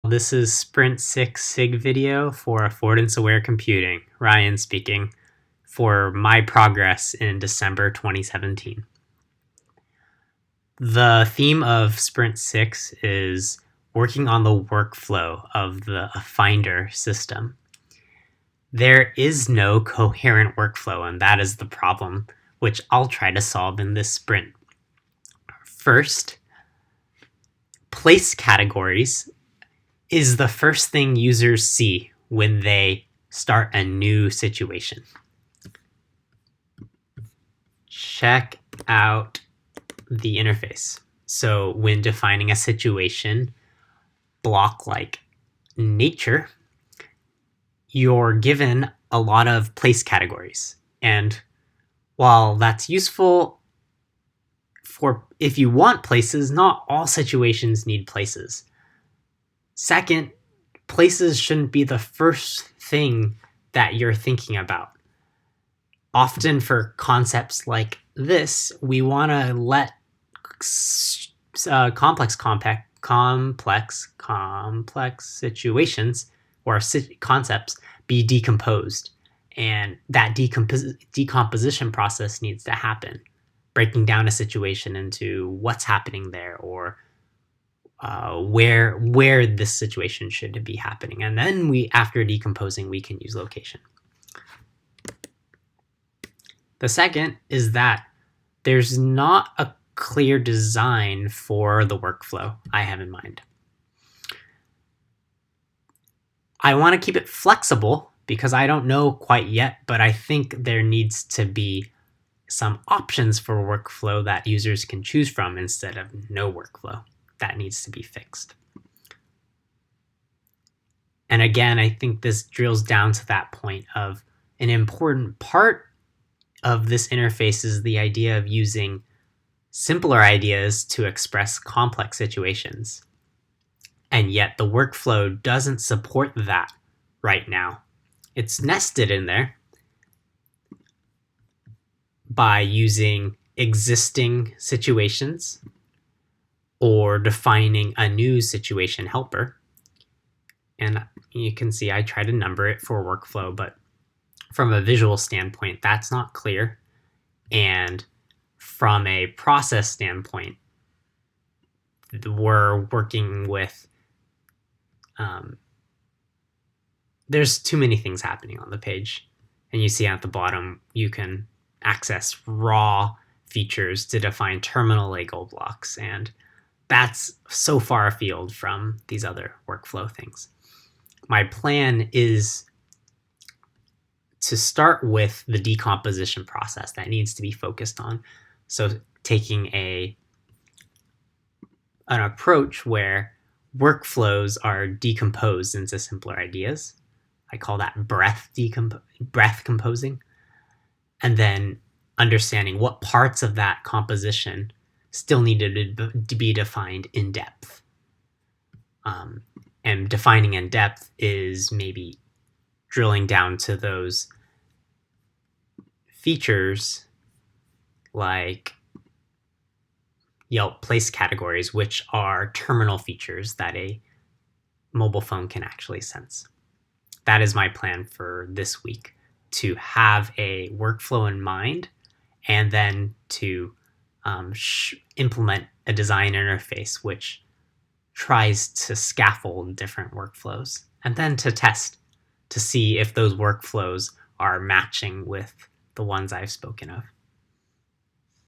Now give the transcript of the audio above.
This is Sprint 6 SIG video for affordance-aware computing. Ryan speaking for my progress in December 2017. The theme of Sprint 6 is working on the workflow of the Affinder system. There is no coherent workflow, and that is the problem, which I'll try to solve in this sprint. First, place categories is the first thing users see when they start a new situation. Check out the interface. So when defining a situation block like nature, you're given a lot of place categories. And while that's useful for if you want places, not all situations need places. Second, places shouldn't be the first thing that you're thinking about. Often for concepts like this, we want to let complex situations or concepts be decomposed. And that decomposition process needs to happen, breaking down a situation into what's happening there or where this situation should be happening. And then after decomposing, we can use location. The second is that there's not a clear design for the workflow I have in mind. I want to keep it flexible because I don't know quite yet, but I think there needs to be some options for workflow that users can choose from instead of no workflow. That needs to be fixed. And again, I think this drills down to that point of an important part of this interface is the idea of using simpler ideas to express complex situations. And yet the workflow doesn't support that right now. It's nested in there by using existing situations or defining a new situation helper. And you can see I try to number it for workflow, but from a visual standpoint, that's not clear. And from a process standpoint, we're working with, there's too many things happening on the page. And you see at the bottom, you can access raw features to define terminal Lego blocks. And that's so far afield from these other workflow things. My plan is to start with the decomposition process that needs to be focused on. So taking an approach where workflows are decomposed into simpler ideas. I call that breadth composing. And then understanding what parts of that composition still needed to be defined in depth. And defining in depth is maybe drilling down to those features like Yelp place categories, which are terminal features that a mobile phone can actually sense. That is my plan for this week, to have a workflow in mind and then to implement a design interface which tries to scaffold different workflows, and then to test to see if those workflows are matching with the ones I've spoken of.